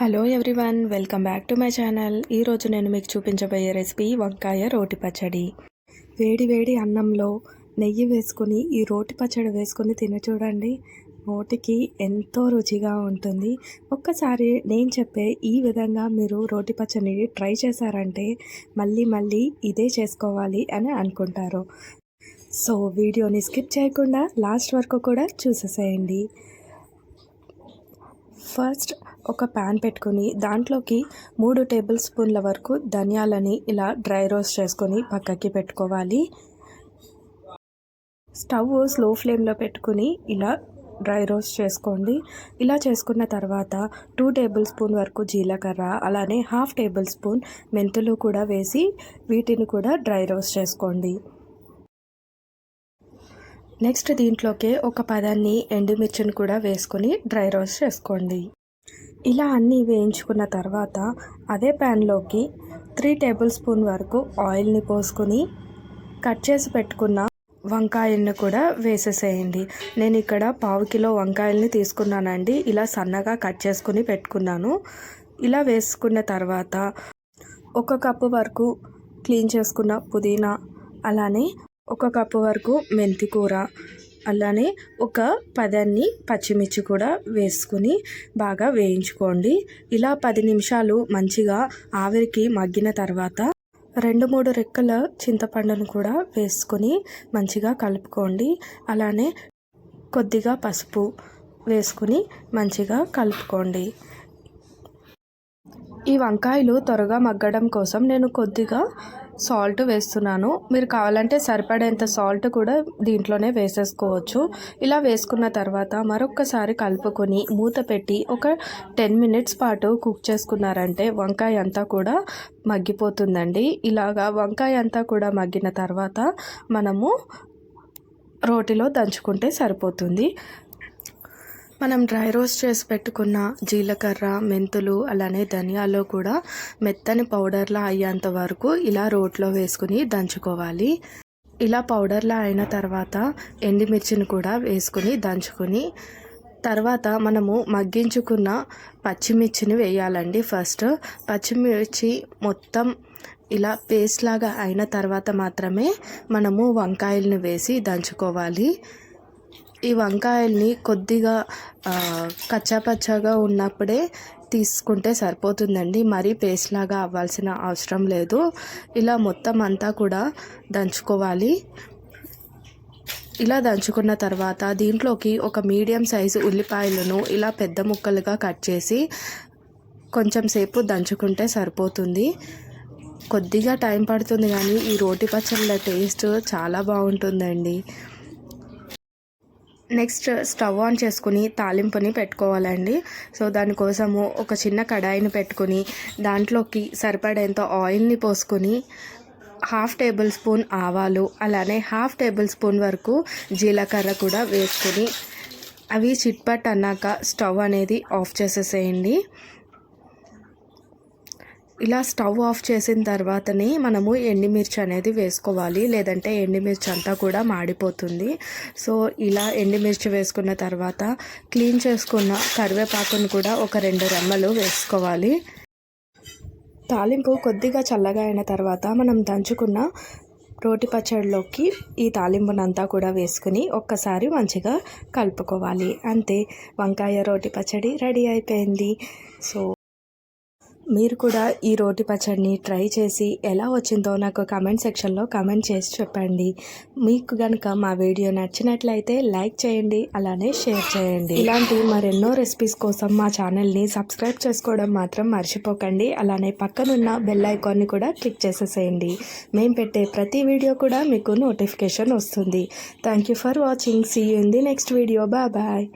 Hello everyone, welcome back to my channel. ఈరోజు నేను మీకు చూపించబోయే రెసిపీ వంకాయ రోటి పచ్చడి. వేడి వేడి అన్నంలో నెయ్యి వేసుకొని ఈ రోటి పచ్చడి వేసుకొని తిని చూడండి, నోటికి ఎంతో రుచిగా ఉంటుంది. ఒక్కసారి నేను చెప్పే ఈ విధంగా మీరు రోటి పచ్చడిని ట్రై చేశారంటే మళ్ళీ మళ్ళీ ఇదే చేసుకోవాలి అని అనుకుంటారు. సో వీడియోని స్కిప్ చేయకుండా లాస్ట్ వరకు కూడా చూసేసేయండి. ఫస్ట్ ఒక ప్యాన్ పెట్టుకొని దాంట్లోకి 3 టేబుల్ స్పూన్ల వరకు ధనియాలని ఇలా డ్రై రోస్ట్ చేసుకొని పక్కకి పెట్టుకోవాలి. స్టవ్ స్లో ఫ్లేమ్లో పెట్టుకొని ఇలా డ్రై రోస్ట్ చేసుకోండి. ఇలా చేసుకున్న తర్వాత 2 టేబుల్ స్పూన్ వరకు జీలకర్ర, అలానే 1/2 టేబుల్ స్పూన్ మెంతులు కూడా వేసి వీటిని కూడా డ్రై రోస్ట్ చేసుకోండి. నెక్స్ట్ దీంట్లోకి ఒక 10 ఎండుమిర్చిని కూడా వేసుకొని డ్రై రోస్ట్ చేసుకోండి. ఇలా అన్నీ వేయించుకున్న తర్వాత అదే ప్యాన్లోకి 3 టేబుల్ స్పూన్ వరకు ఆయిల్ని పోసుకొని కట్ చేసి పెట్టుకున్న వంకాయలను కూడా వేసేసేయండి. నేను ఇక్కడ 1/2 కిలో వంకాయల్ని తీసుకున్నానండి. ఇలా సన్నగా కట్ చేసుకుని పెట్టుకున్నాను. ఇలా వేసుకున్న తర్వాత 1 కప్పు వరకు క్లీన్ చేసుకున్న పుదీనా, అలానే 1 కప్పు వరకు మెంతి కూర, అలానే ఒక 10 పచ్చిమిర్చి కూడా వేసుకుని బాగా వేయించుకోండి. ఇలా 10 నిమిషాలు మంచిగా ఆవిరికి మగ్గిన తర్వాత 2-3 రెక్కల చింతపండును కూడా వేసుకొని మంచిగా కలుపుకోండి. అలానే కొద్దిగా పసుపు వేసుకుని మంచిగా కలుపుకోండి. ఈ వంకాయలు త్వరగా మగ్గడం కోసం నేను కొద్దిగా సాల్ట్ వేస్తున్నాను. మీరు కావాలంటే సరిపడేంత సాల్ట్ కూడా దీంట్లోనే వేసేసుకోవచ్చు. ఇలా వేసుకున్న తర్వాత మరొక్కసారి కలుపుకొని మూత పెట్టి ఒక 10 మినిట్స్ పాటు కుక్ చేసుకున్నారంటే వంకాయ అంతా కూడా మగ్గిపోతుందండి. ఇలాగా వంకాయ అంతా కూడా మగ్గిన తర్వాత మనము రోటిలో దంచుకుంటే సరిపోతుంది. మనం డ్రై రోస్ట్ చేసి పెట్టుకున్న జీలకర్ర, మెంతులు, అలానే ధనియాలు కూడా మెత్తని పౌడర్లా అయ్యేంత వరకు ఇలా రోట్లో వేసుకుని దంచుకోవాలి. ఇలా పౌడర్లా అయిన తర్వాత ఎండుమిర్చిని కూడా వేసుకుని దంచుకొని తర్వాత మనము మగ్గించుకున్న పచ్చిమిర్చిని వేయాలండి. ఫస్ట్ పచ్చిమిర్చి మొత్తం ఇలా పేస్ట్ లాగా అయిన తర్వాత మాత్రమే మనము వంకాయలను వేసి దంచుకోవాలి. ఈ వంకాయల్ని కొద్దిగా కచ్చాపచ్చాగా ఉన్నప్పుడే తీసుకుంటే సరిపోతుందండి. మరీ పేస్ట్ లాగా అవ్వాల్సిన అవసరం లేదు. ఇలా మొత్తం అంతా కూడా దంచుకోవాలి. ఇలా దంచుకున్న తర్వాత దీంట్లోకి ఒక మీడియం సైజు ఉల్లిపాయలను ఇలా పెద్ద ముక్కలుగా కట్ చేసి కొంచెం సేపు దంచుకుంటే సరిపోతుంది. కొద్దిగా టైం పడుతుంది కానీ ఈ రోటి పచ్చళ్ళ టేస్ట్ చాలా బాగుంటుందండి. నెక్స్ట్ స్టవ్ ఆన్ చేసుకుని తాలింపుని పెట్టుకోవాలండి. సో దానికోసము ఒక చిన్న కడాయిని పెట్టుకుని దాంట్లోకి సరిపడేంత ఆయిల్ని పోసుకొని 1/2 టేబుల్ స్పూన్ ఆవాలు, అలానే 1/2 టేబుల్ స్పూన్ వరకు జీలకర్ర కూడా వేసుకొని అవి చిట్పట్ అన్నాక స్టవ్ అనేది ఆఫ్ చేసేసేయండి. ఇలా స్టవ్ ఆఫ్ చేసిన తర్వాతనే మనము ఎండుమిర్చి అనేది వేసుకోవాలి, లేదంటే ఎండుమిర్చి అంతా కూడా మాడిపోతుంది. సో ఇలా ఎండుమిర్చి వేసుకున్న తర్వాత క్లీన్ చేసుకున్న కరివేపాకును కూడా ఒక 2 రెమ్మలు వేసుకోవాలి. తాలింపు కొద్దిగా చల్లగా అయిన తర్వాత మనం దంచుకున్న రోటి పచ్చడిలోకి ఈ తాలింపునంతా కూడా వేసుకుని ఒక్కసారి మంచిగా కలుపుకోవాలి. అంతే, వంకాయ రోటి పచ్చడి రెడీ అయిపోయింది. సో మీరు కూడా ఈ రోటి పచ్చడిని ట్రై చేసి ఎలా వచ్చిందో నాకు కామెంట్ సెక్షన్లో కామెంట్ చేసి చెప్పండి. మీకు కనుక మా వీడియో నచ్చినట్లయితే లైక్ చేయండి, అలానే షేర్ చేయండి. ఇలాంటి మరెన్నో రెసిపీస్ కోసం మా ఛానల్ని సబ్స్క్రైబ్ చేసుకోవడం మాత్రం మర్చిపోకండి. అలానే పక్కనున్న బెల్ ఐకాన్ని కూడా క్లిక్ చేసేసేయండి. మేము పెట్టే ప్రతి వీడియో కూడా మీకు నోటిఫికేషన్ వస్తుంది. Thank you for watching. See you in the next video. Bye.